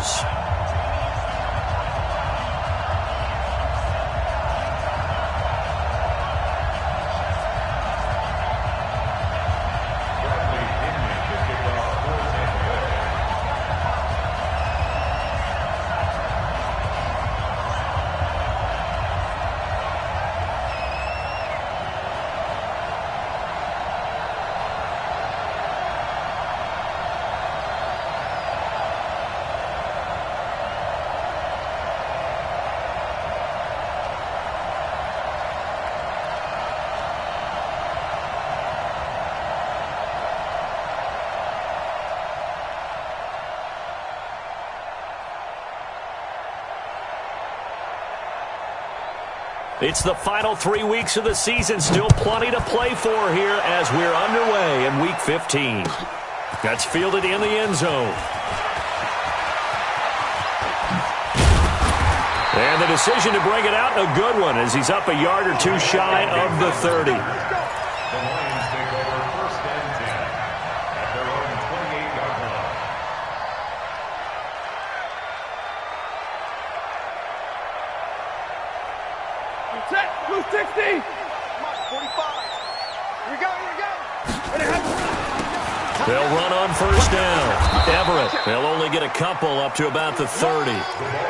Steelers. It's the final 3 weeks of the season. Still plenty to play for here as we're underway in Week 15. That's fielded in the end zone. And the decision to bring it out, a good one, as he's up a yard or two shy of the 30. They'll run on first down. Everett, they'll only get a couple up to about the 30.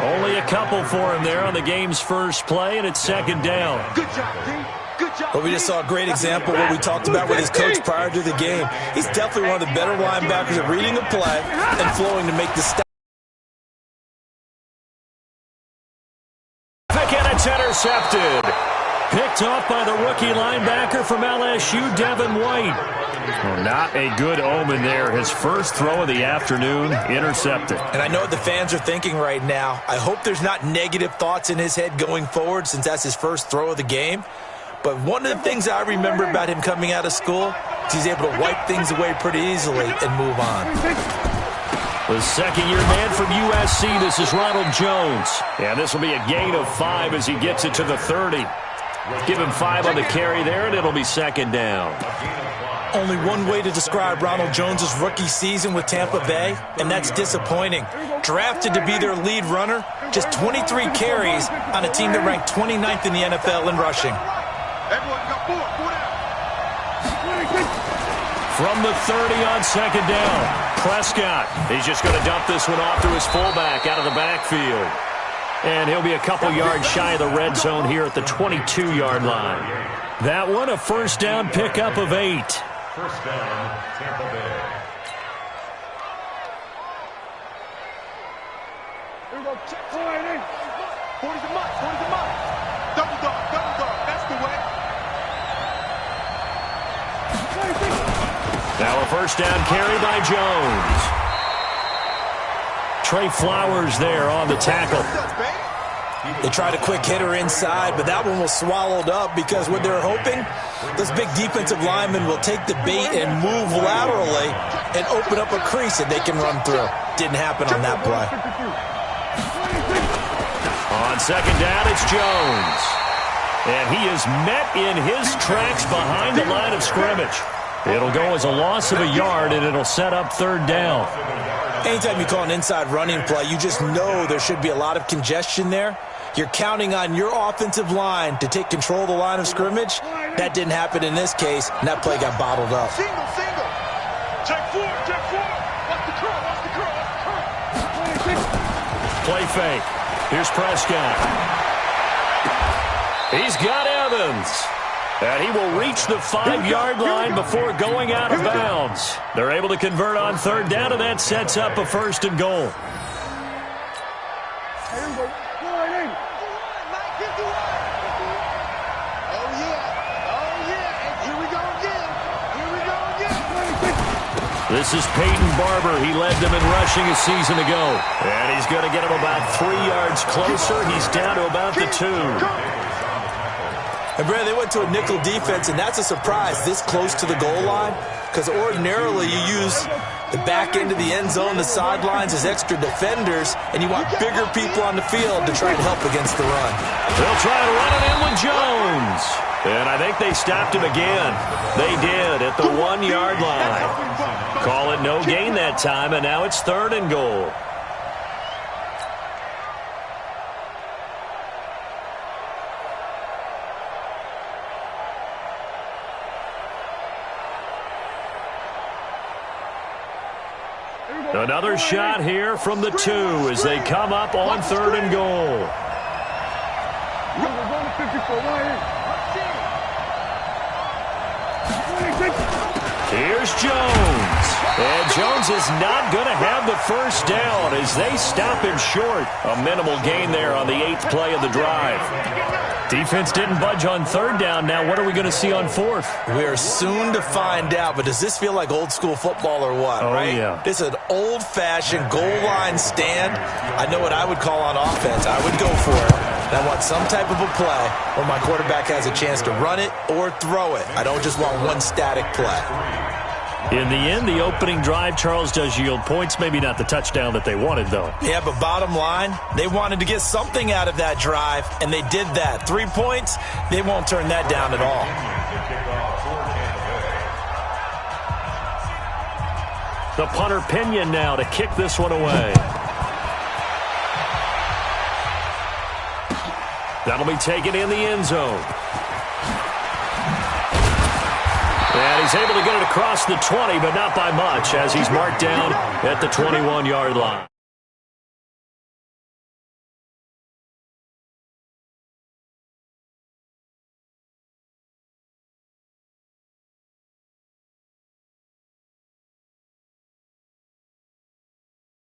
Only a couple for him there on the game's first play, and it's second down. Good job, D. Good job. But we just saw a great example of what we talked about with his coach prior to the game. He's definitely one of the better linebackers at reading a play and flowing to make the step. And it's intercepted. Picked off by the rookie linebacker from LSU, Devin White. Well, not a good omen there. His first throw of the afternoon, intercepted. And I know what the fans are thinking right now. I hope there's not negative thoughts in his head going forward since that's his first throw of the game. But one of the things I remember about him coming out of school is he's able to wipe things away pretty easily and move on. The second-year man from USC, this is Ronald Jones. And this will be a gain of 5 as he gets it to the 30. Give him 5 on the carry there, and it'll be second down. Only one way to describe Ronald Jones' rookie season with Tampa Bay, and that's disappointing. Drafted to be their lead runner, just 23 carries on a team that ranked 29th in the NFL in rushing. From the 30 on second down, Prescott. He's just going to dump this one off to his fullback out of the backfield. And he'll be a couple yards shy of the red zone here at the 22-yard line. That one, a first down pickup of 8. First down, Tampa Bay. Here we go. Check 40's a mutt. 40's a mutt. Double dog. That's the way. Now a first down carry by Jones. Trey Flowers there on the tackle. They tried a quick hitter inside, but that one was swallowed up because what they're hoping, those big defensive linemen will take the bait and move laterally and open up a crease that they can run through. Didn't happen on that play. On second down, it's Jones. And he is met in his tracks behind the line of scrimmage. It'll go as a loss of a yard, and it'll set up third down. Anytime you call an inside running play, you just know there should be a lot of congestion there. You're counting on your offensive line to take control of the line of scrimmage. That didn't happen in this case, and that play got bottled up. Single. Check 4. Watch the curl. Play fake. Here's Prescott. He's got Evans. And he will reach the 5-yard line before going out of bounds. They're able to convert on third down, and that sets up a first and goal. This is Peyton Barber. He led them in rushing a season ago. And he's going to get him about 3 yards closer. He's down to about the 2. And, Brad, they went to a nickel defense, and that's a surprise this close to the goal line because ordinarily you use the back end of the end zone, the sidelines as extra defenders, and you want bigger people on the field to try and help against the run. They'll try to run it in with Jones. And I think they stopped him again. They did at the 1-yard line. Call it no gain that time, and now it's third and goal. Another shot here from the 2 as they come up on 3rd and goal. Here's Jones. And Jones is not going to have the first down as they stop him short. A minimal gain there on the 8th play of the drive. Defense didn't budge on 3rd down. Now what are we going to see on 4th? We are soon to find out, but does this feel like old school football or what? Oh, right? Yeah. This is an old-fashioned goal line stand. I know what I would call on offense. I would go for it. And I want some type of a play where my quarterback has a chance to run it or throw it. I don't just want one static play. In the end, the opening drive, Charles, does yield points. Maybe not the touchdown that they wanted, though. Yeah, but bottom line, they wanted to get something out of that drive, and they did that. 3 points, they won't turn that down at all. The punter Pinion now to kick this one away. That'll be taken in the end zone. And he's able to get it across the 20, but not by much, as he's marked down at the 21-yard line.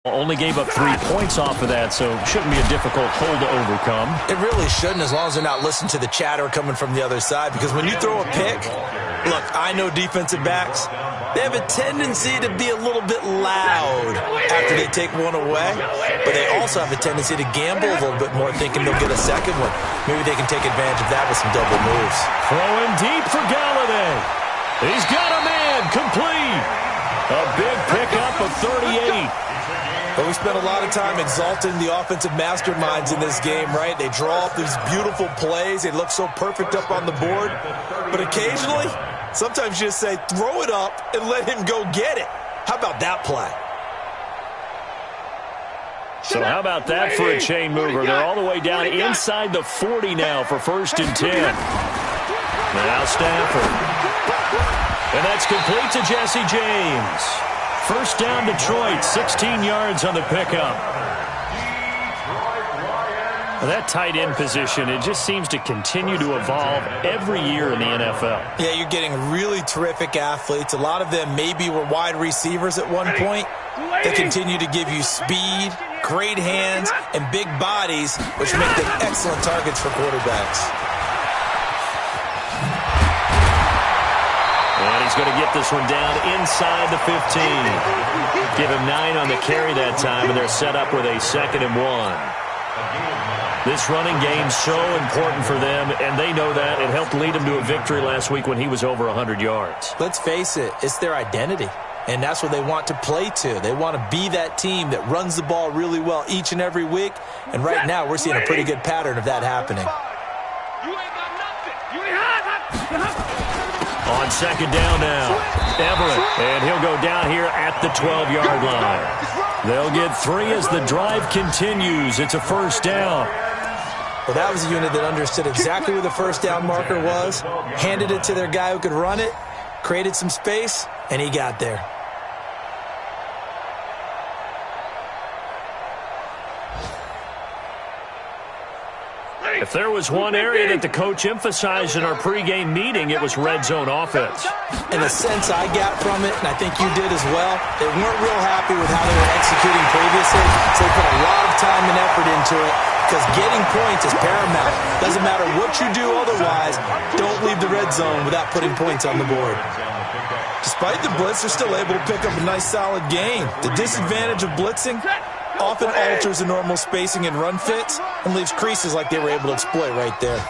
Only gave up 3 points off of that, so shouldn't be a difficult hole to overcome. It really shouldn't, as long as they're not listening to the chatter coming from the other side, because when you throw a pick, look, I know defensive backs, they have a tendency to be a little bit loud after they take one away, but they also have a tendency to gamble a little bit more, thinking they'll get a second one. Maybe they can take advantage of that with some double moves. Throwing deep for Galladay. He's got a man complete. A big pickup of 38. But we spent a lot of time exalting the offensive masterminds in this game, right? They draw up these beautiful plays. They look so perfect up on the board. But occasionally, sometimes you just say, throw it up and let him go get it. How about that play? So how about that for a chain mover? They're all the way down inside the 40 now for 1st and 10. Now Stafford. And that's complete to Jesse James. First down, Detroit, 16 yards on the pickup. That tight end position, it just seems to continue to evolve every year in the NFL. Yeah, you're getting really terrific athletes. A lot of them maybe were wide receivers at one point. They continue to give you speed, great hands, and big bodies, which make them excellent targets for quarterbacks. And he's going to get this one down inside the 15. Give him 9 on the carry that time, and they're set up with a 2nd and 1. This running game's so important for them, and they know that. It helped lead them to a victory last week when he was over 100 yards. Let's face it, it's their identity, and that's what they want to play to. They want to be that team that runs the ball really well each and every week, and right now we're seeing a pretty good pattern of that happening. On 2nd down now, Everett, and he'll go down here at the 12-yard line. They'll get 3 as the drive continues. It's a 1st down. Well, that was a unit that understood exactly where the 1st down marker was, handed it to their guy who could run it, created some space, and he got there. If there was one area that the coach emphasized in our pregame meeting, it was red zone offense. And the sense I got from it, and I think you did as well, they weren't real happy with how they were executing previously, so they put a lot of time and effort into it, because getting points is paramount. Doesn't matter what you do otherwise, don't leave the red zone without putting points on the board. Despite the blitz, they're still able to pick up a nice solid gain. The disadvantage of blitzing often alters the normal spacing and run fits and leaves creases like they were able to exploit right there.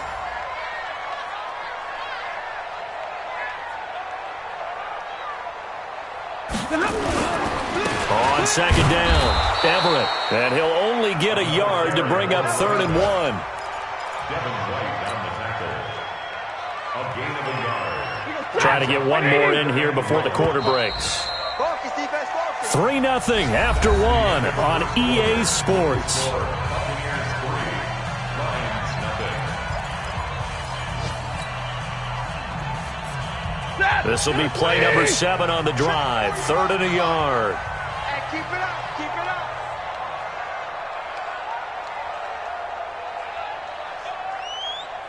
On 2nd down, Everett, and he'll only get a yard to bring up 3rd and 1. Trying to get one more in here before the quarter breaks. 3-0 after 1 on EA Sports. This will be play number 7 on the drive. 3rd and a yard. Keep it up.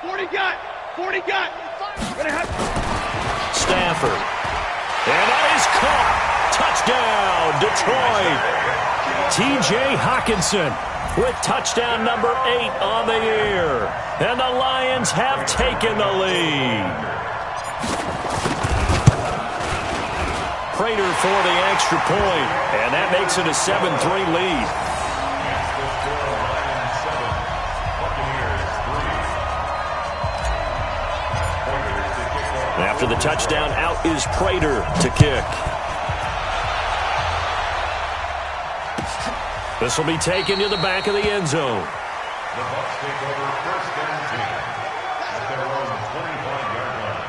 40 got. Stafford. And that is caught. Touchdown, Detroit. T.J. Hockenson with touchdown number 8 on the year. And the Lions have taken the lead. Prater for the extra point. And that makes it a 7-3 lead. After the touchdown, out is Prater to kick. This will be taken to the back of the end zone. The Bucs take over first and 10 at their own 25-yard line.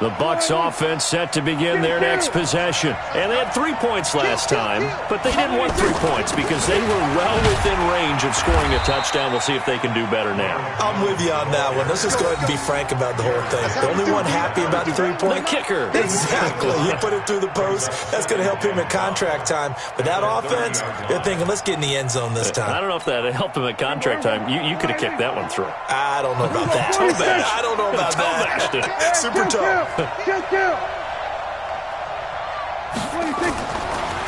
The Bucs offense set to begin their next possession. And they had 3 points last time, but they didn't want 3 points because they were well within range of scoring a touchdown. We'll see if they can do better now. I'm with you on that one. Let's just go ahead and be frank about the whole thing. The only one happy about the 3-point? The kicker. Exactly. He put it through the post. That's going to help him at contract time. But that offense, they're thinking, let's get in the end zone this time. I don't know if that helped him at contract time. You could have kicked that one through. I don't know about that. I don't know about that. Super tough.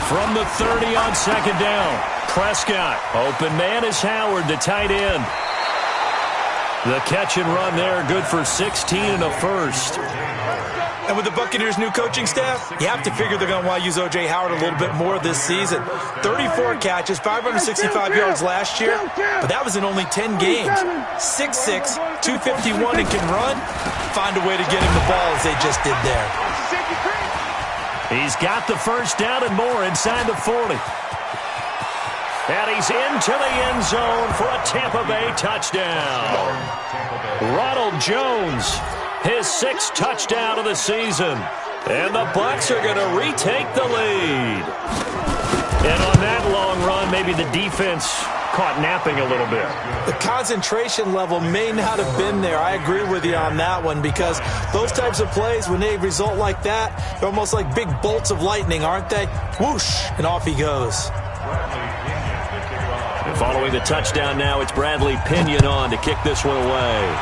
From the 30 on second down, Prescott. Open man is Howard, the tight end. The catch and run there, good for 16 and a first. And with the Buccaneers' new coaching staff, you have to figure they're going to want to use O.J. Howard a little bit more this season. 34 catches, 565 yards last year, but that was in only 10 games. 6'6", 251, and can run. Find a way to get him the ball as they just did there. He's got the first down and more inside the 40. And he's into the end zone for a Tampa Bay touchdown. Ronald Jones, his 6th touchdown of the season. And the Bucs are going to retake the lead. And on that long run, maybe the defense caught napping a little bit. The concentration level may not have been there. I agree with you on that one because those types of plays, when they result like that, they're almost like big bolts of lightning, aren't they? Whoosh, and off he goes. And following the touchdown now, it's Bradley Pinion on to kick this one away.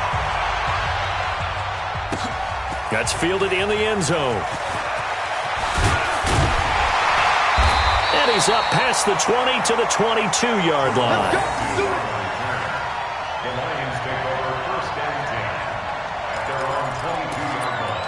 That's fielded in the end zone. And he's up past the 20 to the 22-yard line. The Lions take over first and 10 at their own 22-yard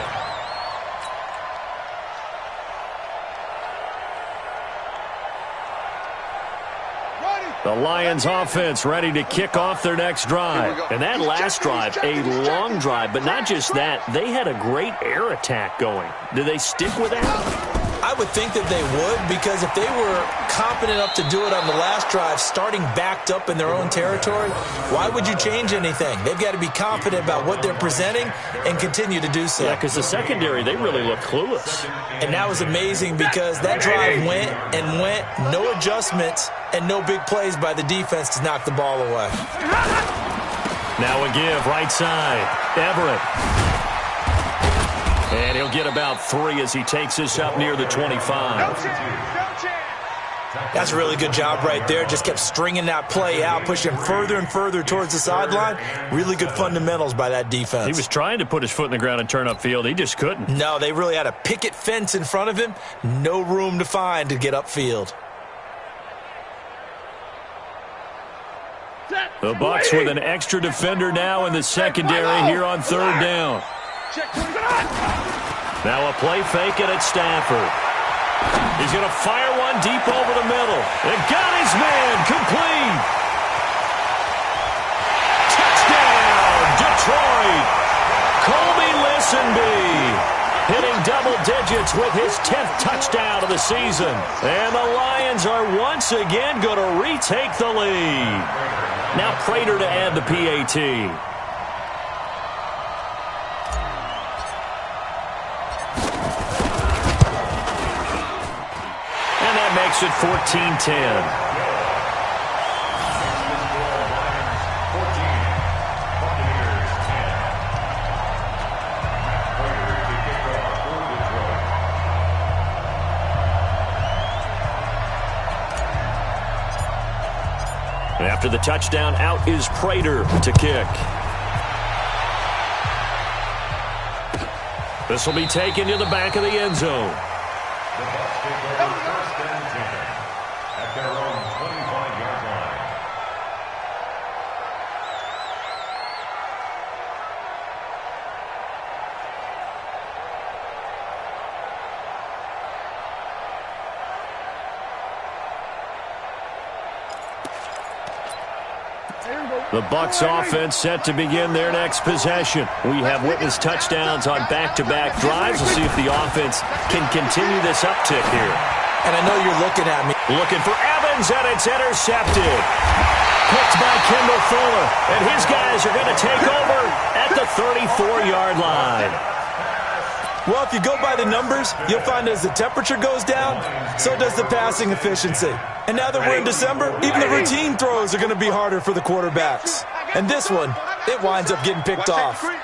line. The Lions offense ready to kick off their next drive. And that last drive, a long drive, but not just that, they had a great air attack going. Do they stick with that? I would think that they would, because if they were competent enough to do it on the last drive, starting backed up in their own territory, why would you change anything? They've got to be confident about what they're presenting and continue to do so. Yeah, because the secondary, they really look clueless. And that was amazing because that drive went and went, no adjustments and no big plays by the defense to knock the ball away. Now a give, right side, Everett. And he'll get about 3 as he takes this up near the 25. That's a really good job right there. Just kept stringing that play out, pushing further and further towards the sideline. Really good fundamentals by that defense. He was trying to put his foot in the ground and turn upfield. He just couldn't. No, they really had a picket fence in front of him. No room to find to get upfield. The Bucs with an extra defender now in the secondary here on third down. Now a play fake it at Stafford. He's going to fire one deep over the middle. And got his man complete. Touchdown, Detroit. Colby Listenby hitting double digits with his 10th touchdown of the season. And the Lions are once again going to retake the lead. Now Prater to add the PAT. Makes it 14-10. After the touchdown, out is Prater to kick. This will be taken to the back of the end zone. The Bucs take over first and 10 at their own 25-yard line. The Bucs offense set to begin their next possession. We have witnessed touchdowns on back-to-back drives. We'll see if the offense can continue this uptick here. And I know you're looking at me. Looking for Evans, and it's intercepted. Picked by Kendall Fuller, and his guys are going to take over at the 34-yard line. Well, if you go by the numbers, you'll find as the temperature goes down, so does the passing efficiency. And now that we're in December, even the routine throws are going to be harder for the quarterbacks. And this one, it winds up getting picked off. On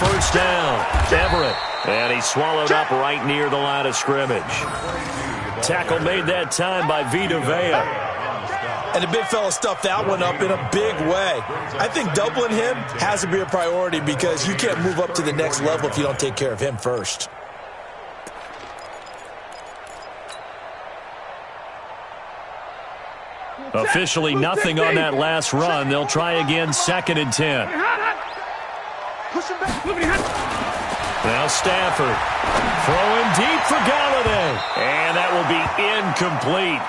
first down, Everett. And he swallowed up right near the line of scrimmage. Tackle made that time by Vita Vea. And the big fella stuffed that one up in a big way. I think doubling him has to be a priority because you can't move up to the next level if you don't take care of him first. Officially nothing on that last run. They'll try again, 2nd and 10. Now Stafford throwing deep for Galladay. And that will be incomplete.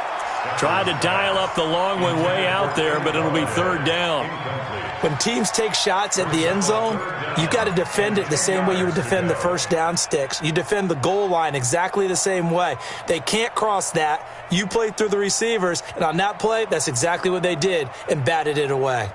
Tried to dial up the long way out there, but it'll be 3rd down. When teams take shots at the end zone, you've got to defend it the same way you would defend the first down sticks. You defend the goal line exactly the same way. They can't cross that. You play through the receivers, and on that play, that's exactly what they did and batted it away.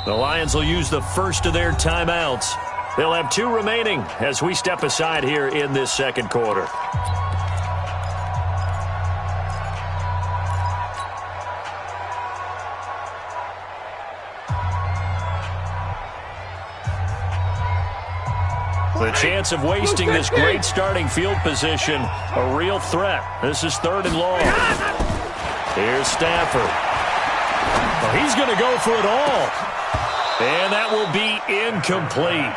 The Lions will use the first of their timeouts. They'll have 2 remaining as we step aside here in this second quarter. The chance of wasting this great starting field position, a real threat. This is 3rd and long. Here's Stafford. Well, he's going to go for it all. And that will be incomplete.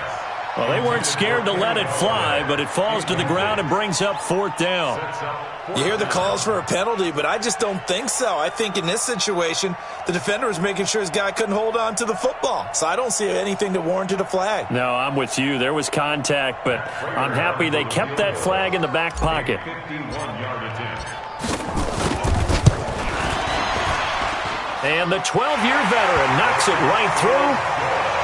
Well, they weren't scared to let it fly, but it falls to the ground and brings up 4th down. You hear the calls for a penalty, but I just don't think so. I think in this situation, the defender was making sure his guy couldn't hold on to the football. So I don't see anything that warranted a flag. No, I'm with you. There was contact, but I'm happy they kept that flag in the back pocket. And the 12-year veteran knocks it right through.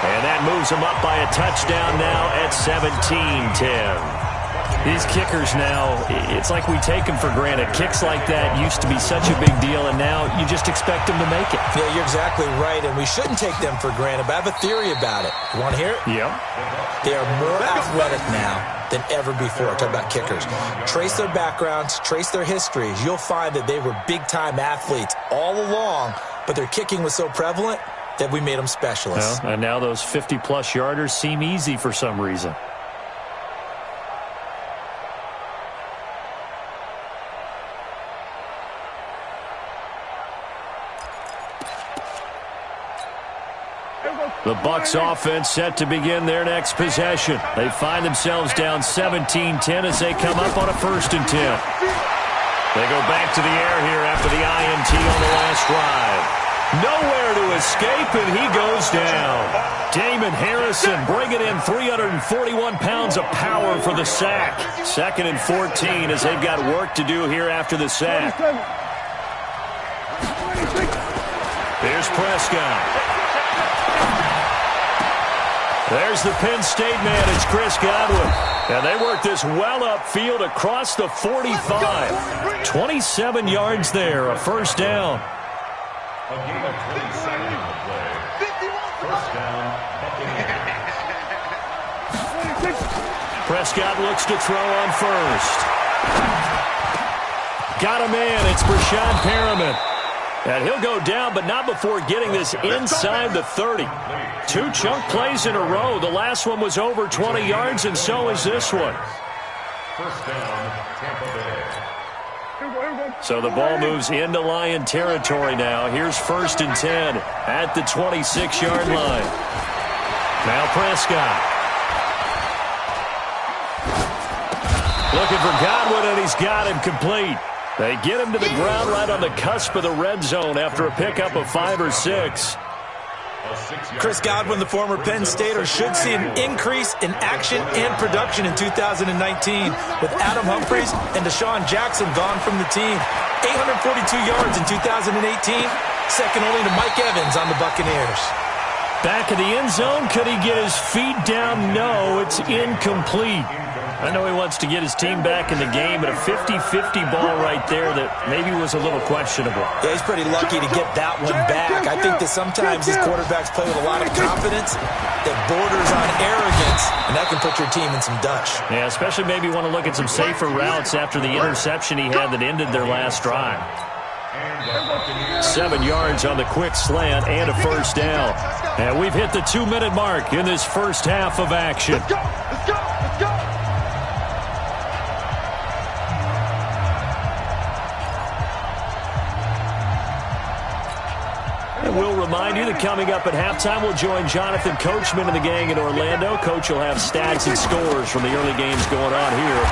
And that moves him up by a touchdown now at 17-10. These kickers now, it's like we take them for granted. Kicks like that used to be such a big deal, and now you just expect them to make it. Yeah, you're exactly right, and we shouldn't take them for granted, but I have a theory about it. You want to hear it? Yep. They are more athletic now than ever before. Talk about kickers. Trace their backgrounds, trace their histories. You'll find that they were big-time athletes all along, but their kicking was so prevalent that we made them specialists. Well, and now those 50-plus yarders seem easy for some reason. The Bucs offense set to begin their next possession. They find themselves down 17-10 as they come up on a 1st and 10. They go back to the air here after the INT on the last drive. Nowhere to escape, and he goes down. Damon Harrison bringing in 341 pounds of power for the sack. 2nd and 14 as they've got work to do here after the sack. Here's Prescott. There's the Penn State man. It's Chris Godwin. And they work this well upfield across the 45. 27 yards there, a 1st down. A gain of 27 on the play. 1st down, Buccaneers. Prescott looks to throw on 1st. Got a man. It's Brashad Perriman. And he'll go down, but not before getting this inside the 30. 2 chunk plays in a row. The last one was over 20 yards, and so is this one. First down, Tampa Bay. So the ball moves into Lion territory now. Here's 1st and 10 at the 26-yard line. Now Prescott. Looking for Godwin, and he's got him complete. They get him to the ground right on the cusp of the red zone after a pickup of 5 or 6. Chris Godwin, the former Penn Stater, should see an increase in action and production in 2019 with Adam Humphries and Deshaun Jackson gone from the team. 842 yards in 2018, second only to Mike Evans on the Buccaneers. Back of the end zone, could he get his feet down? No, it's incomplete. I know he wants to get his team back in the game, but a 50-50 ball right there that maybe was a little questionable. Yeah, he's pretty lucky to get that one back. I think that sometimes these quarterbacks play with a lot of confidence that borders on arrogance, and that can put your team in some dutch. Yeah, especially maybe want to look at some safer routes after the interception he had that ended their last drive. 7 yards on the quick slant and a first down. And we've hit the 2-minute mark in this first half of action. Let's go! Let's go! Let's go! And we'll remind you that coming up at halftime, we'll join Jonathan Coachman and the gang in Orlando. Coach will have stats and scores from the early games going on here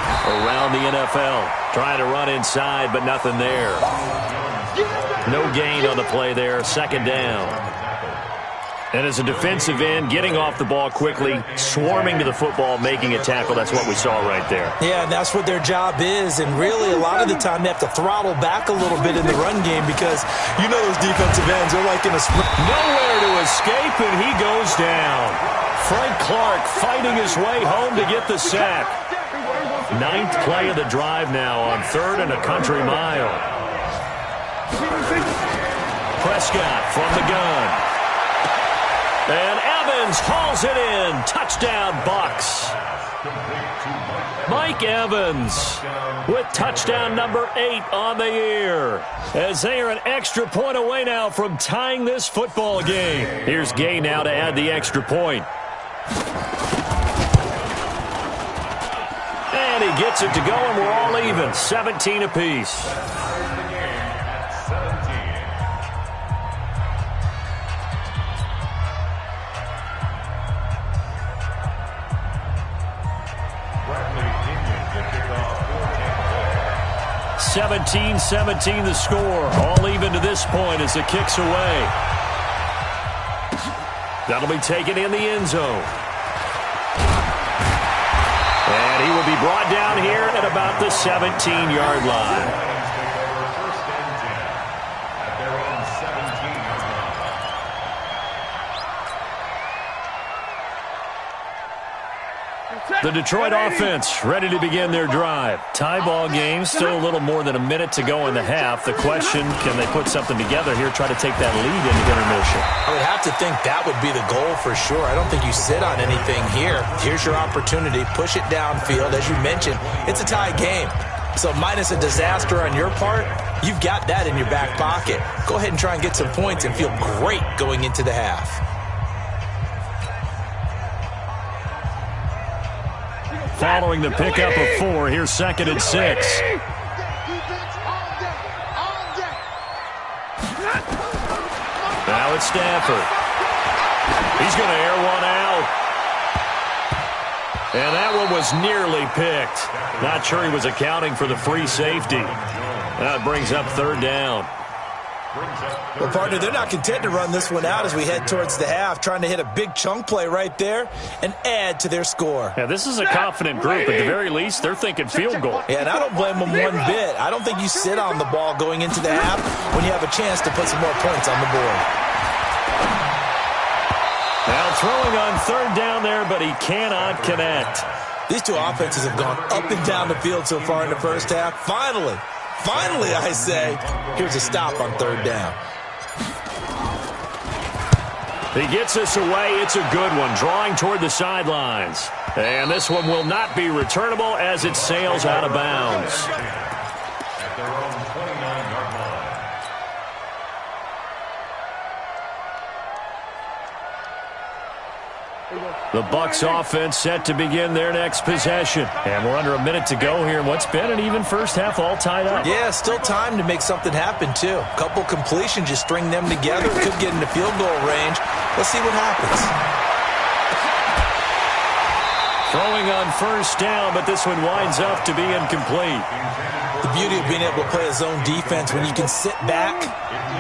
around the NFL. Trying to run inside, but nothing there. No gain on the play there. 2nd down. And as a defensive end, getting off the ball quickly, swarming to the football, making a tackle. That's what we saw right there. Yeah, and that's what their job is. And really, a lot of the time, they have to throttle back a little bit in the run game because you know those defensive ends are like in a sprint. Nowhere to escape, and he goes down. Frank Clark fighting his way home to get the sack. 9th play of the drive now on 3rd and a country mile. Prescott from the gun. And Evans hauls it in. Touchdown, Bucs. Mike Evans with touchdown number 8 on the year. As they are an extra point away now from tying this football game. Here's Gay now to add the extra point. And he gets it to go, and we're all even. 17 apiece. 17-17 the score. All even to this point as the kick's away. That'll be taken in the end zone. And he will be brought down here at about the 17-yard line. The Detroit offense ready to begin their drive. Tie ball game, still a little more than a minute to go in the half. The question, can they put something together here, try to take that lead into intermission? I would have to think that would be the goal for sure. I don't think you sit on anything here. Here's your opportunity. Push it downfield. As you mentioned, it's a tie game. So minus a disaster on your part, you've got that in your back pocket. Go ahead and try and get some points and feel great going into the half. Following the pickup of 4, here's 2nd and 6. Now it's Stafford. He's going to air one out. And that one was nearly picked. Not sure he was accounting for the free safety. That brings up 3rd down. Well, partner, they're not content to run this one out as we head towards the half, trying to hit a big chunk play right there and add to their score. Yeah, this is a confident group. At the very least, they're thinking field goal. Yeah, and I don't blame them one bit. I don't think you sit on the ball going into the half when you have a chance to put some more points on the board. Now throwing on 3rd down there, but he cannot connect. These two offenses have gone up and down the field so far in the first half. Finally, I say, here's a stop on 3rd down. He gets this away. It's a good one, drawing toward the sidelines. And this one will not be returnable as it sails out of bounds. At their own 29-yard line. The Bucs offense set to begin their next possession. And we're under a minute to go here in what's been an even first half, all tied up. Yeah, still time to make something happen, too. A couple completions, just string them together. Could get into field goal range. Let's see what happens. Throwing on first down, but this one winds up to be incomplete. The beauty of being able to play a zone defense when you can sit back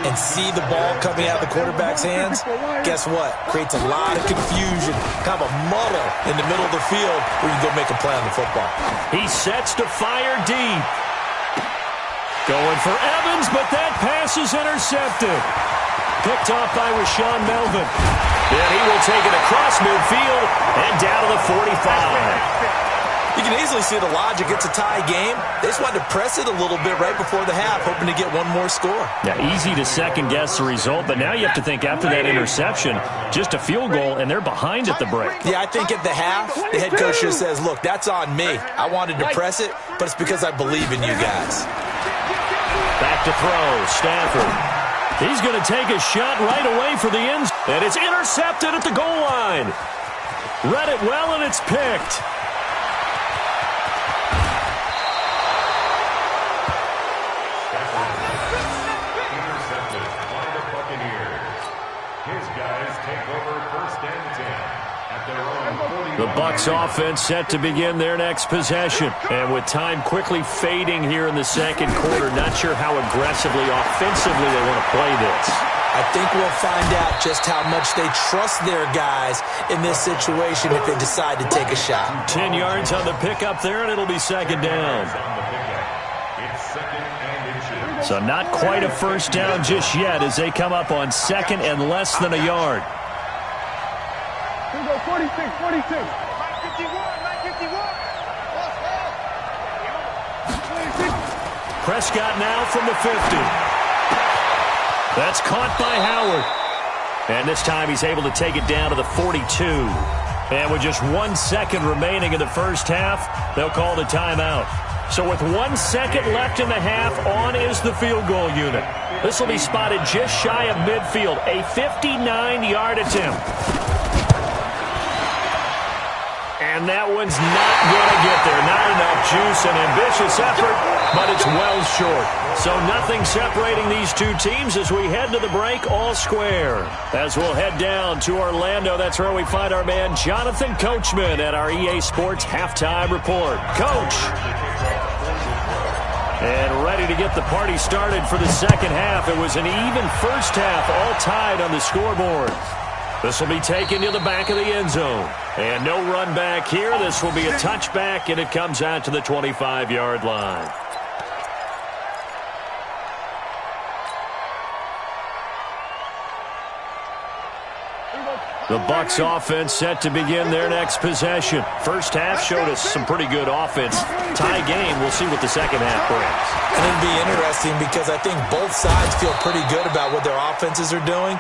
and see the ball coming out of the quarterback's hands, guess what? Creates a lot of confusion, kind of a muddle in the middle of the field where you can go make a play on the football. He sets to fire deep. Going for Evans, but that pass is intercepted. Picked off by Rashawn Melvin. And he will take it across midfield and down to the 45. You can easily see the logic. It's a tie game. They just wanted to press it a little bit right before the half, hoping to get one more score. Yeah, easy to second-guess the result, but now you have to think after that interception, just a field goal, and they're behind at the break. Yeah, I think at the half, the head coach just says, look, that's on me. I wanted to press it, but it's because I believe in you guys. Back to throw, Stafford. He's going to take a shot right away for the end, and it's intercepted at the goal line. Read it well, and it's picked. The Bucs offense set to begin their next possession. And with time quickly fading here in the second quarter, not sure how aggressively, offensively they want to play this. I think we'll find out just how much they trust their guys in this situation if they decide to take a shot. 10 yards on the pickup there, and it'll be second down. So not quite a first down just yet as they come up on second and less than a yard. 46, 46. 951. Prescott now from the 50. That's caught by Howard. And this time he's able to take it down to the 42. And with just 1 second remaining in the first half, they'll call the timeout. So with 1 second left in the half, on is the field goal unit. This will be spotted just shy of midfield, a 59-yard attempt. And that one's not going to get there. Not enough juice, an ambitious effort, but it's well short. So nothing separating these two teams as we head to the break all square. As we'll head down to Orlando, that's where we find our man Jonathan Coachman at our EA Sports Halftime Report. Coach! And ready to get the party started for the second half. It was an even first half, all tied on the scoreboard. This will be taken to the back of the end zone. And no run back here. This will be a touchback, and it comes out to the 25-yard line. The Bucs offense set to begin their next possession. First half showed us some pretty good offense. Tie game, we'll see what the second half brings. And it'll be interesting because I think both sides feel pretty good about what their offenses are doing.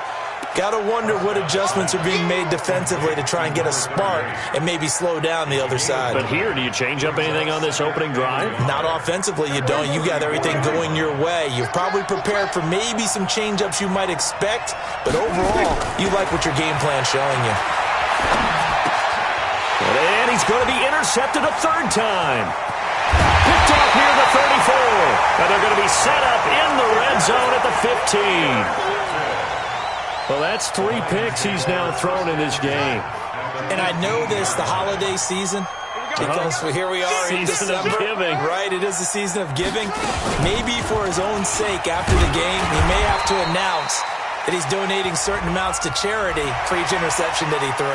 Got to wonder what adjustments are being made defensively to try and get a spark and maybe slow down the other side. But here, do you change up anything on this opening drive? Not offensively, you don't. You got everything going your way. You've probably prepared for maybe some change-ups you might expect, but overall, you like what your game plan's showing you. And he's going to be intercepted a third time. Picked off near the 34. And they're going to be set up in the red zone at the 15. Well, that's 3 picks he's now thrown in this game. And I know this, the holiday season, because here we are in December. Season of giving. Right, it is the season of giving. Maybe for his own sake after the game, he may have to announce that he's donating certain amounts to charity for each interception that he threw.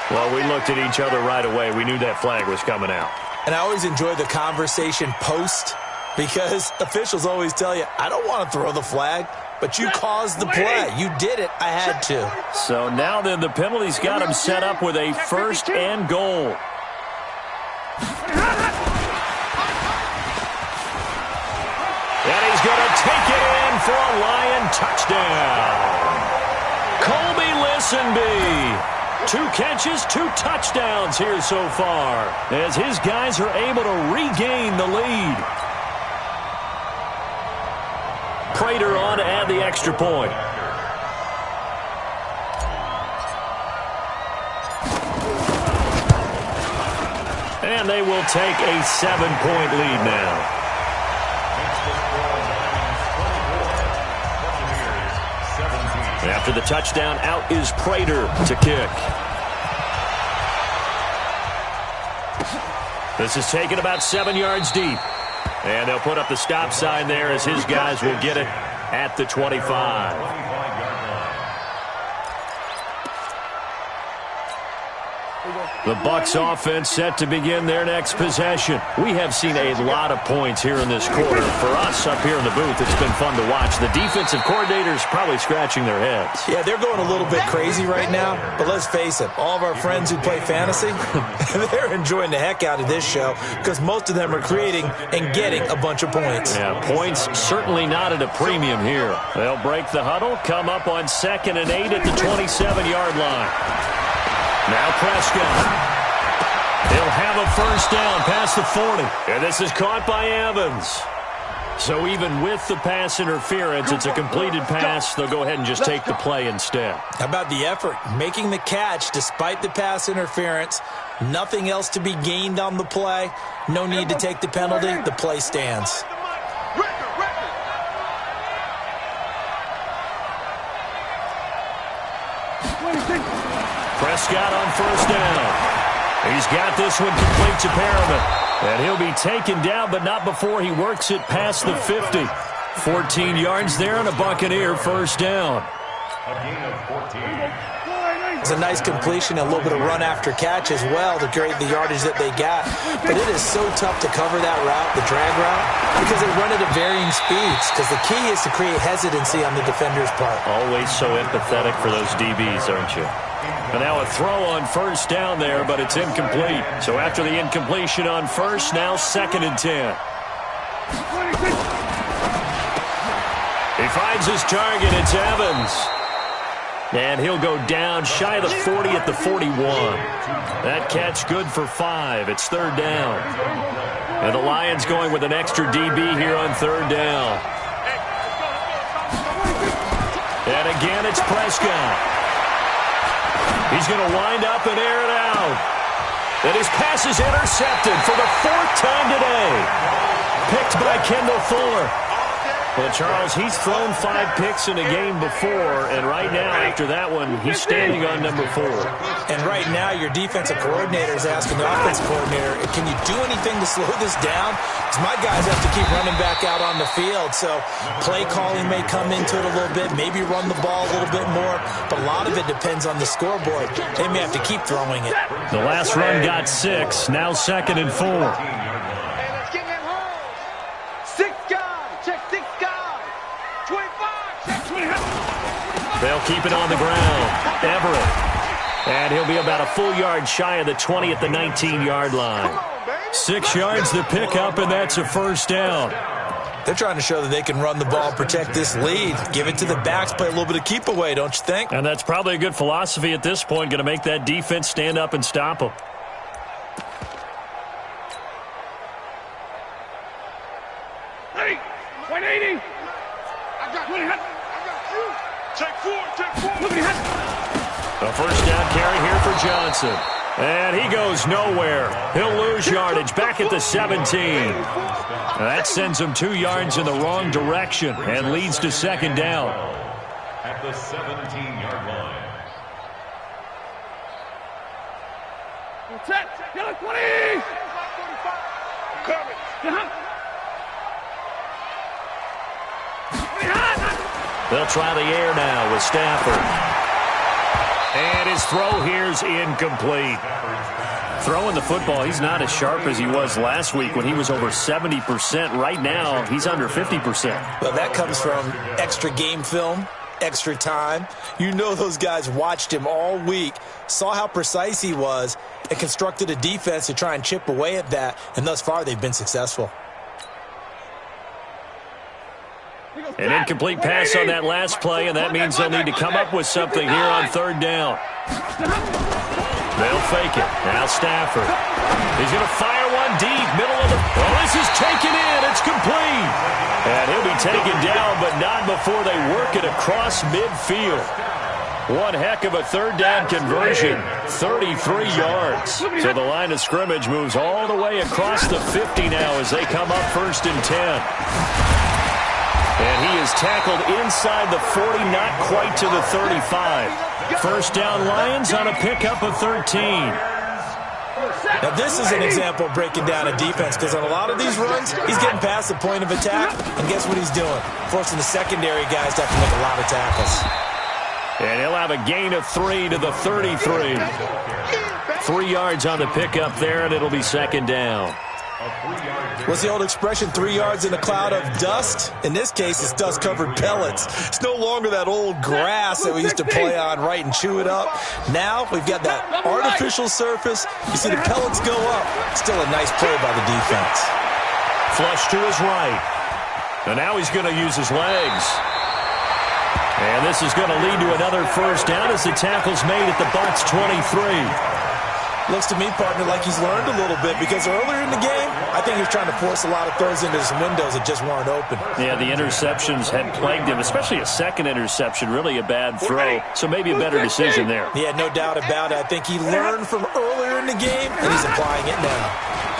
Well, we looked at each other right away. We knew that flag was coming out. And I always enjoy the conversation post because officials always tell you, I don't want to throw the flag. But you caused the play. You did it. I had to. So now then the penalty's got him set up with a first and goal. And he's going to take it in for a Lion touchdown. Colby List Ponsonby. 2 catches, 2 touchdowns here so far, as his guys are able to regain the lead. Prater on to add the extra point. And they will take a 7-point lead now. After the touchdown, out is Prater to kick. This is taken about 7 yards deep. And they'll put up the stop sign there as his guys will get it at the 25. The Bucs offense set to begin their next possession. We have seen a lot of points here in this quarter. For us up here in the booth, it's been fun to watch. The defensive coordinators probably scratching their heads. Yeah, they're going a little bit crazy right now, but let's face it, all of our friends who play fantasy, they're enjoying the heck out of this show because most of them are creating and getting a bunch of points. Yeah, points certainly not at a premium here. They'll break the huddle, come up on 2nd and 8 at the 27-yard line. Now Prescott. He'll have a first down past the 40. And this is caught by Evans. So even with the pass interference, it's a completed pass. They'll go ahead and just take the play instead. How about the effort? Making the catch despite the pass interference. Nothing else to be gained on the play. No need to take the penalty. The play stands. Prescott on first down. He's got this one complete to Perriman. And he'll be taken down, but not before he works it past the 50. 14 yards there and a Buccaneer first down. A gain of 14. It's a nice completion, a little bit of run after catch as well to create the yardage that they got. But it is so tough to cover that route, the drag route, because they run it at varying speeds. Because the key is to create hesitancy on the defender's part. Always so empathetic for those DBs, aren't you? And now a throw on first down there, but it's incomplete. So after the incompletion on first, now 2nd and 10. He finds his target. It's Evans. And he'll go down shy of the 40 at the 41. That catch good for 5. It's 3rd down. And the Lions going with an extra DB here on 3rd down. And again, it's Prescott. He's going to wind up and air it out. And his pass is intercepted for the 4th time today. Picked by Kendall Fuller. Well, Charles, he's thrown 5 picks in a game before, and right now, after that one, he's standing on number 4. And right now, your defensive coordinator is asking the offensive coordinator, can you do anything to slow this down? Because my guys have to keep running back out on the field, so play calling may come into it a little bit, maybe run the ball a little bit more, but a lot of it depends on the scoreboard. They may have to keep throwing it. The last run got 6, now 2nd and 4. They'll keep it on the ground. Everett. And he'll be about a full yard shy of the 20 at the 19-yard line. 6 yards to pick up, and that's a first down. They're trying to show that they can run the ball, protect this lead. Give it to the backs, play a little bit of keep away, don't you think? And that's probably a good philosophy at this point, going to make that defense stand up and stop them. Hey, 180. I got you. Take 4. A first down carry here for Johnson. And he goes nowhere. He'll lose yardage back at the 17. That sends him 2 yards in the wrong direction and leads to 2nd down. At the 17-yard line. Set. 20. Coming. They'll try the air now with Stafford. And his throw here's incomplete. Throwing the football, he's not as sharp as he was last week when he was over 70%. Right now, he's under 50%. Well, that comes from extra game film, extra time. You know those guys watched him all week, saw how precise he was, and constructed a defense to try and chip away at that, and thus far they've been successful. He goes An incomplete pass on that last play, and that means they'll need to come up with something here on third down. They'll fake it. Now Stafford. He's going to fire one deep, middle of the... Oh, this is taken in. It's complete. And he'll be taken down, but not before they work it across midfield. One heck of a third down conversion, 33 yards. So the line of scrimmage moves all the way across the 50 now as they come up 1st and 10. And he is tackled inside the 40, not quite to the 35. First down Lions on a pickup of 13. Now, this is an example of breaking down a defense because on a lot of these runs, he's getting past the point of attack, and guess what he's doing? Forcing the secondary guys to have to make a lot of tackles. And he'll have a gain of 3 to the 33. 3 yards on the pickup there, and it'll be second down. What's the old expression, 3 yards in a cloud of dust? In this case, it's dust-covered pellets. It's no longer that old grass that we used to play on, right, and chew it up. Now we've got that artificial surface. You see the pellets go up. Still a nice play by the defense. Flush to his right. And now he's going to use his legs. And this is going to lead to another first down as the tackle's made at the Bucs 23. Looks to me, partner, like he's learned a little bit because earlier in the game, I think he was trying to force a lot of throws into some windows that just weren't open. Yeah, the interceptions had plagued him, especially a second interception, really a bad throw. So maybe a better decision there. Yeah, no doubt about it. I think he learned from earlier in the game, and he's applying it now.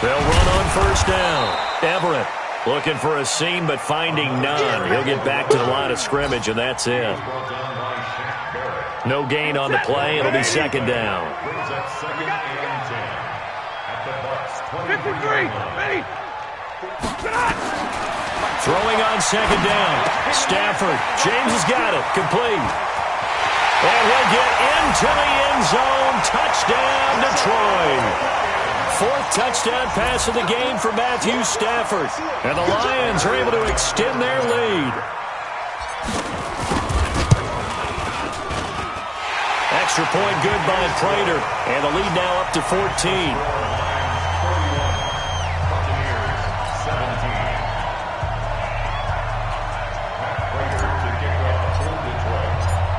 They'll run on first down. Everett looking for a seam, but finding none. He'll get back to the line of scrimmage, and that's it. No gain on the play. It'll be second down. Throwing on second down. Stafford. James has got it. Complete. And he'll get into the end zone. Touchdown, Detroit. 4th touchdown pass of the game for Matthew Stafford. And the Lions are able to extend their lead. Extra point good by Prater. And the lead now up to 14.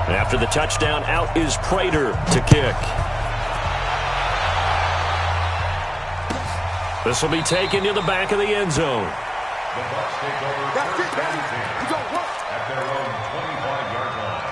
After the touchdown, out is Prater to kick. This will be taken to the back of the end zone. The Bucs take over at their own 25-yard line.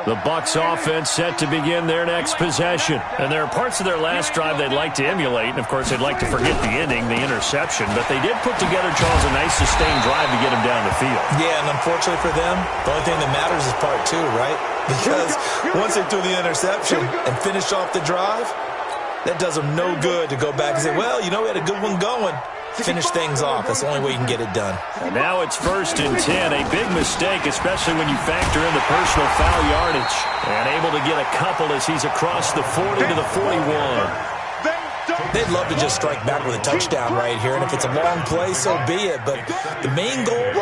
The Bucs offense set to begin their next possession. And there are parts of their last drive they'd like to emulate. And, of course, they'd like to forget the ending, the interception. But they did put together, Charles, a nice sustained drive to get them down the field. Yeah, and unfortunately for them, the only thing that matters is part 2, right? Because once they threw the interception and finished off the drive, that does them no good to go back and say, well, you know, we had a good one going. Finish things off. That's the only way you can get it done. And now it's 1st and 10. A big mistake, especially when you factor in the personal foul yardage. And able to get a couple as he's across the 40 to the 41. They'd love to just strike back with a touchdown right here. And if it's a long play, so be it. But the main goal,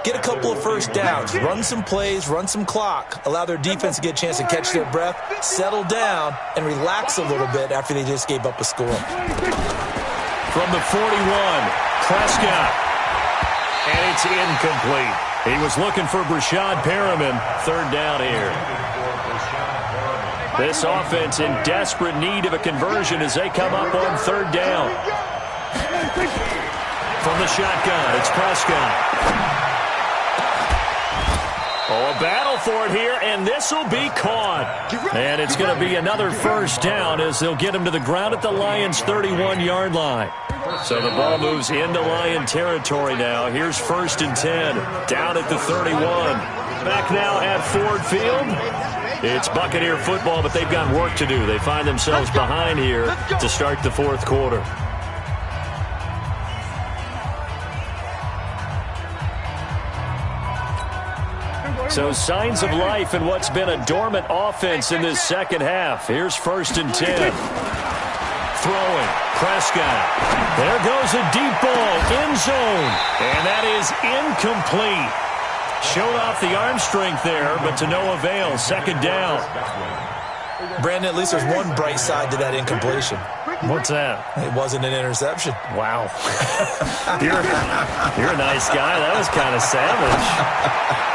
get a couple of first downs. Run some plays, run some clock. Allow their defense to get a chance to catch their breath, settle down, and relax a little bit after they just gave up a score. From the 41, Prescott. And it's incomplete. He was looking for Brashad Perriman. 3rd down here. This offense in desperate need of a conversion as they come up on 3rd down. From the shotgun, it's Prescott. Oh, a battle for it here, and this will be caught. And it's going to be another first down as they'll get him to the ground at the Lions' 31-yard line. So the ball moves into Lion territory now. Here's 1st and 10, down at the 31. Back now at Ford Field. It's Buccaneer football, but they've got work to do. They find themselves behind here to start the 4th quarter. So signs of life in what's been a dormant offense in this second half. Here's 1st and 10. Throwing, Prescott. There goes a deep ball, end zone. And that is incomplete. Showed off the arm strength there, but to no avail. 2nd down. Brandon, at least there's one bright side to that incompletion. What's that? It wasn't an interception. Wow. You're a nice guy. That was kind of savage.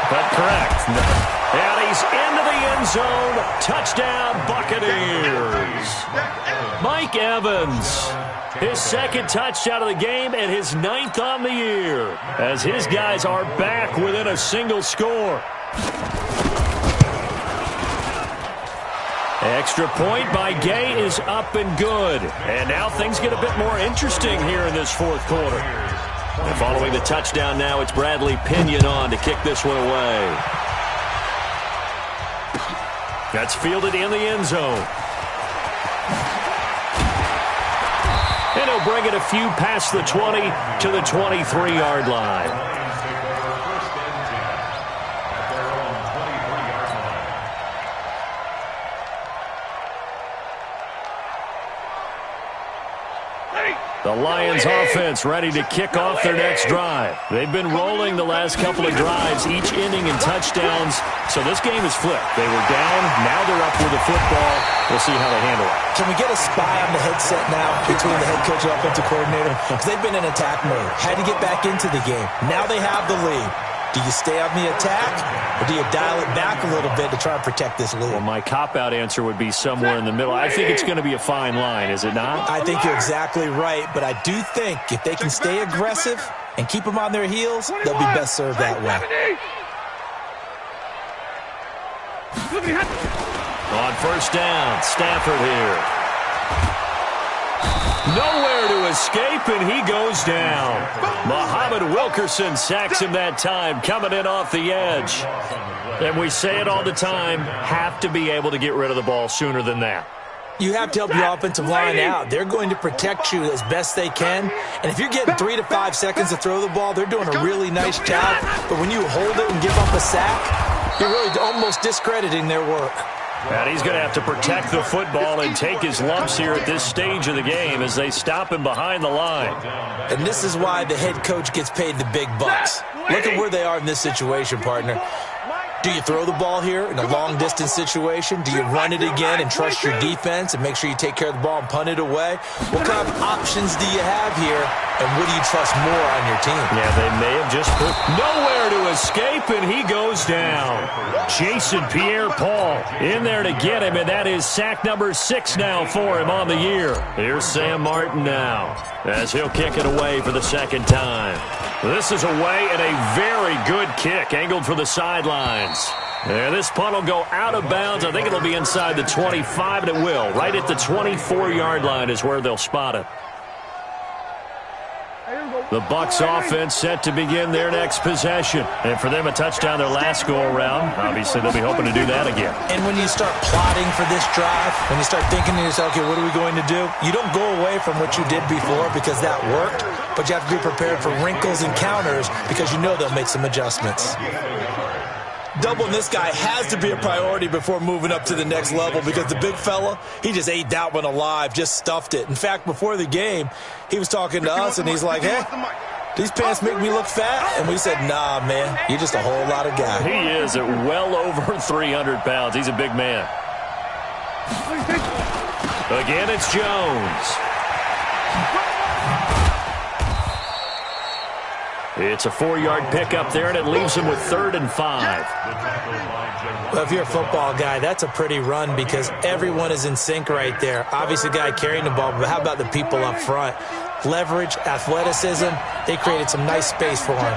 But correct. And he's into the end zone. Touchdown, Buccaneers. Mike Evans. His second touchdown of the game and his 9th on the year. As his guys are back within a single score. Extra point by Gay is up and good. And now things get a bit more interesting here in this fourth quarter. And following the touchdown now, it's Bradley Pinion on to kick this one away. That's fielded in the end zone. And he'll bring it a few past the 20 to the 23-yard line. The Lions offense ready to kick off their next drive. They've been rolling the last couple of drives, each inning in touchdowns. So this game is flipped. They were down, now they're up with the football. We'll see how they handle it. Can we get a spy on the headset now between the head coach and offensive coordinator? Because they've been in attack mode. Had to get back into the game. Now they have the lead. Do you stay on the attack, or do you dial it back a little bit to try and protect this lead? Well, my cop-out answer would be somewhere in the middle. I think it's going to be a fine line, is it not? I think you're exactly right, but I do think if they can stay aggressive and keep them on their heels, they'll be best served that way. On first down, Stafford here. Nowhere to escape, and he goes down. Muhammad Wilkerson sacks him that time, coming in off the edge. And we say it all the time, have to be able to get rid of the ball sooner than that. You have to help your offensive line out. They're going to protect you as best they can. And if you're getting 3 to 5 seconds to throw the ball, they're doing a really nice job. But when you hold it and give up a sack, you're really almost discrediting their work. And he's going to have to protect the football and take his lumps here at this stage of the game as they stop him behind the line. And this is why the head coach gets paid the big bucks. Look at where they are in this situation, partner. Do you throw the ball here in a long-distance situation? Do you run it again and trust your defense and make sure you take care of the ball and punt it away? What kind of options do you have here, and what do you trust more on your team? Yeah, they may have just put nowhere to escape, and he goes down. Jason Pierre-Paul in there to get him, and that is sack number 6 now for him on the year. Here's Sam Martin now as he'll kick it away for the second time. This is away and a very good kick, angled for the sidelines. And this punt will go out of bounds. I think it'll be inside the 25, and it will. Right at the 24-yard line is where they'll spot it. The Bucs offense set to begin their next possession. And for them, a touchdown their last go-around. Obviously, they'll be hoping to do that again. And when you start plotting for this drive, when you start thinking to yourself, okay, what are we going to do? You don't go away from what you did before because that worked, but you have to be prepared for wrinkles and counters because you know they'll make some adjustments. Doubling this guy has to be a priority before moving up to the next level because the big fella, he just ate that one alive, just stuffed it. In fact, before the game, he was talking to us, and he's like, hey, these pants make me look fat? And we said, nah, man, you're just a whole lot of guy. He is at well over 300 pounds. He's a big man. Again, it's Jones. It's a 4-yard pickup there, and it leaves him with 3rd and 5. Well, if you're a football guy, that's a pretty run because everyone is in sync right there. Obviously, the guy carrying the ball, but how about the people up front? Leverage, athleticism, they created some nice space for him.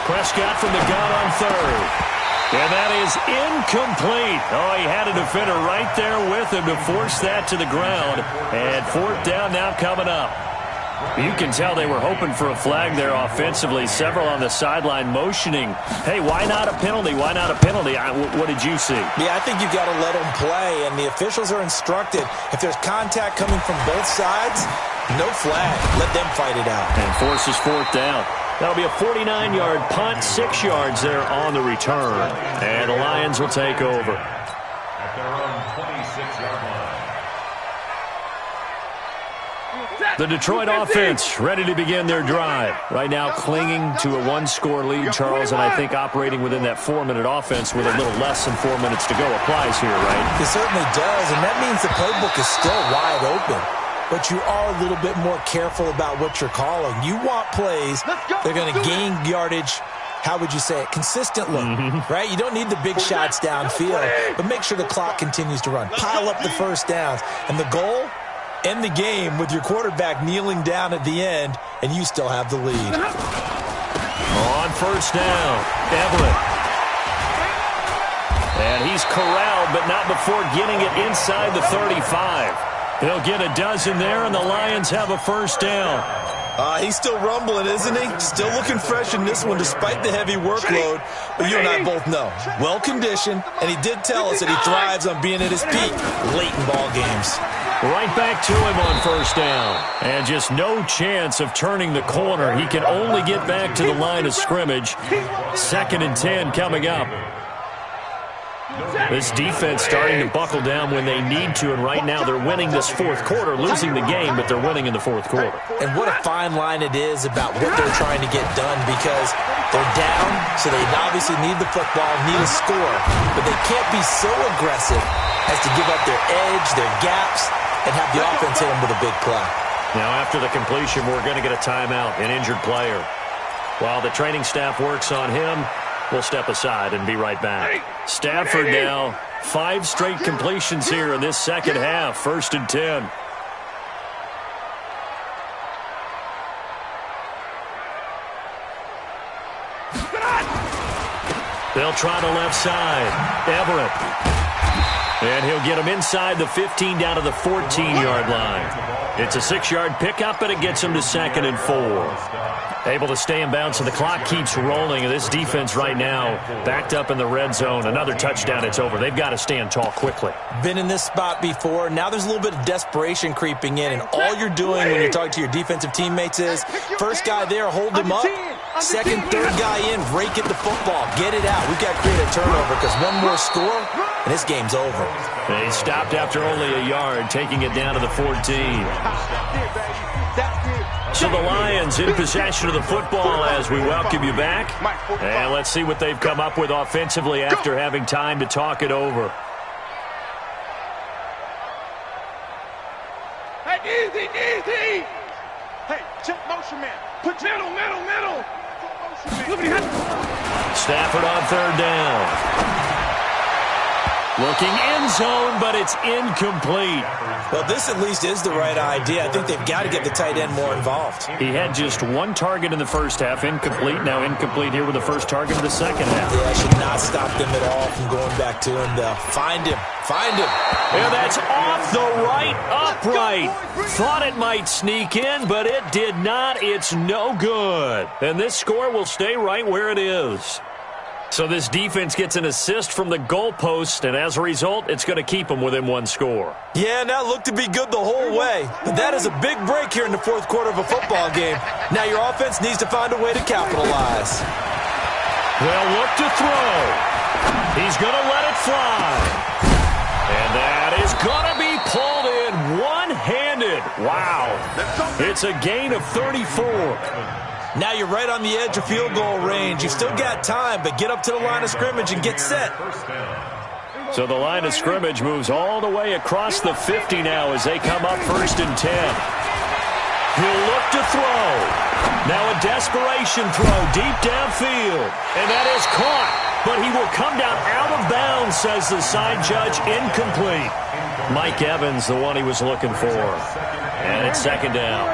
Prescott from the gun on 3rd. And that is incomplete. Oh, he had a defender right there with him to force that to the ground. And 4th down now coming up. You can tell they were hoping for a flag there offensively. Several on the sideline motioning. Hey, why not a penalty? Why not a penalty? What did you see? Yeah, I think you got to let them play. And the officials are instructed, if there's contact coming from both sides, no flag. Let them fight it out. And forces 4th down. That'll be a 49-yard punt, 6 yards there on the return. And the Lions will take over. At their own 26-yard line. The Detroit offense ready to begin their drive. Right now clinging to a one-score lead, Charles, and I think operating within that 4-minute offense with a little less than 4 minutes to go applies here, right? It certainly does, and that means the playbook is still wide open. But you are a little bit more careful about what you're calling. You want plays that are going to gain yardage, how would you say it, consistently, right? You don't need the big shots downfield, but make sure the clock continues to run. Pile up the first downs, and the goal, end the game with your quarterback kneeling down at the end, and you still have the lead. On first down, Everett. And he's corralled, but not before getting it inside the 35. They'll get a dozen there, and the Lions have a first down. He's still rumbling, isn't he? Still looking fresh in this one despite the heavy workload. But you and I both know, well-conditioned, and he did tell us that he thrives on being at his peak late in ball games. Right back to him on first down. And just no chance of turning the corner. He can only get back to the line of scrimmage. 2nd and 10 coming up. This defense starting to buckle down when they need to, and right now they're winning this fourth quarter, losing the game, but they're winning in the fourth quarter. And what a fine line it is about what they're trying to get done, because they're down, so they obviously need the football, need a score, but they can't be so aggressive as to give up their edge, their gaps, and have the offense hit them with a big play. Now after the completion, we're going to get a timeout, an injured player. While the training staff works on him, we'll step aside and be right back. Stafford now, 5 straight completions here in this second half. 1st and 10. They'll try the left side. Everett. And he'll get him inside the 15 down to the 14-yard line. It's a 6-yard pickup, and it gets him to 2nd and 4. Able to stay in bounds, so the clock keeps rolling. This defense right now backed up in the red zone. Another touchdown, it's over. They've got to stand tall quickly. Been in this spot before. Now there's a little bit of desperation creeping in, and all you're doing when you're talking to your defensive teammates is first guy there, hold him up. Second, third guy in, rake at the football. Get it out. We've got to create a turnover because one more score, and this game's over. They stopped after only a yard, taking it down to the 14. So the Lions in possession of the football as we welcome you back. And let's see what they've come up with offensively after having time to talk it over. Hey, easy. Hey, check motion man. Put middle. Stafford on 3rd down. Looking end zone, but it's incomplete. Well, this at least is the right idea. I think they've got to get the tight end more involved. He had just 1 target in the first half, incomplete. Now incomplete here with the first target of the second half. Yeah, I should not stop them at all from going back to him, though. Find him. And that's off the right upright. Thought it might sneak in, but it did not. It's no good. And this score will stay right where it is. So this defense gets an assist from the goalpost, and as a result, it's going to keep them within 1 score. Yeah, and that looked to be good the whole way. But that is a big break here in the fourth quarter of a football game. Now your offense needs to find a way to capitalize. They'll look to throw. He's going to let it fly. And that is going to be pulled in one-handed. Wow. It's a gain of 34. Now you're right on the edge of field goal range. You've still got time, but get up to the line of scrimmage and get set. So the line of scrimmage moves all the way across the 50 now as they come up 1st and 10. He'll look to throw. Now a desperation throw deep downfield. And that is caught. But he will come down out of bounds, says the side judge. Incomplete. Mike Evans, the one he was looking for. And it's 2nd down.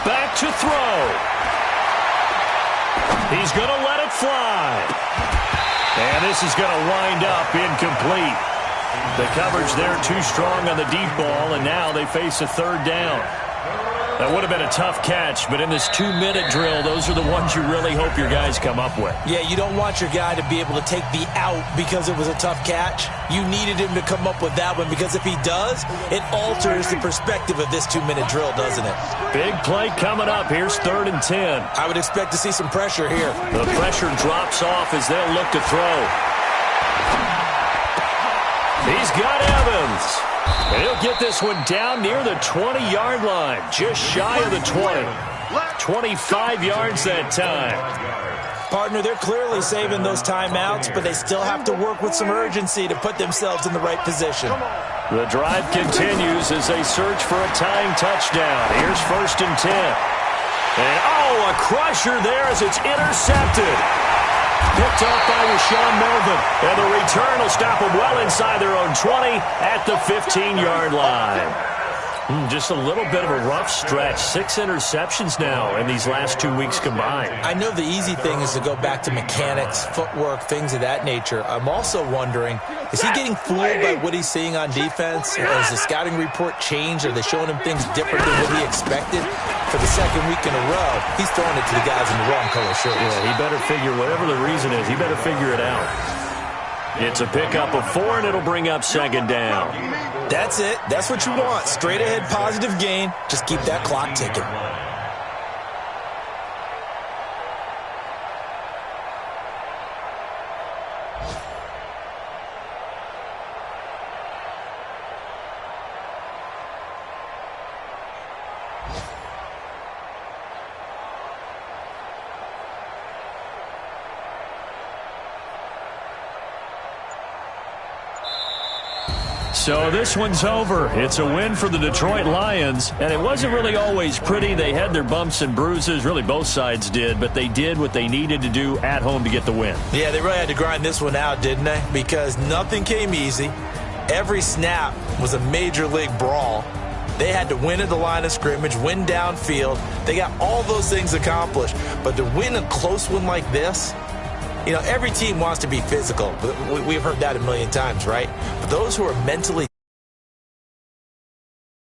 Back to throw. He's going to let it fly. And this is going to wind up incomplete. The coverage there too strong on the deep ball, and now they face a 3rd down. That would have been a tough catch, but in this 2-minute drill, those are the ones you really hope your guys come up with. Yeah, you don't want your guy to be able to take the out because it was a tough catch. You needed him to come up with that one, because if he does, it alters the perspective of this 2-minute drill, doesn't it? Big play coming up. Here's 3rd and 10. I would expect to see some pressure here. The pressure drops off as they'll look to throw. got Evans. And he'll get this one down near the 20-yard line, just shy of the 20. 25 yards that time. Partner, they're clearly saving those timeouts, but they still have to work with some urgency to put themselves in the right position. The drive continues as they search for a tying touchdown. Here's 1st and 10. And, a crusher there as it's intercepted. Picked off by Rashawn Melvin. And the return will stop them well inside their own 20 at the 15-yard line. Just a little bit of a rough stretch. 6 interceptions now in these last 2 weeks combined. I know the easy thing is to go back to mechanics, footwork, things of that nature. I'm also wondering, is he getting fooled by what he's seeing on defense? Or has the scouting report changed? Are they showing him things different than what he expected? For the second week in a row, he's throwing it to the guys in the wrong color shirts. Yeah, he better figure, whatever the reason is, he better figure it out. It's a pickup of 4, and it'll bring up 2nd down. That's it. That's what you want. Straight ahead positive gain. Just keep that clock ticking. So this one's over. It's a win for the Detroit Lions, and it wasn't really always pretty. They had their bumps and bruises. Really, both sides did, but they did what they needed to do at home to get the win. Yeah, they really had to grind this one out, didn't they? Because nothing came easy. Every snap was a major league brawl. They had to win at the line of scrimmage, win downfield. They got all those things accomplished. But to win a close one like this, you know, every team wants to be physical. We've heard that a million times, right? But those who are mentally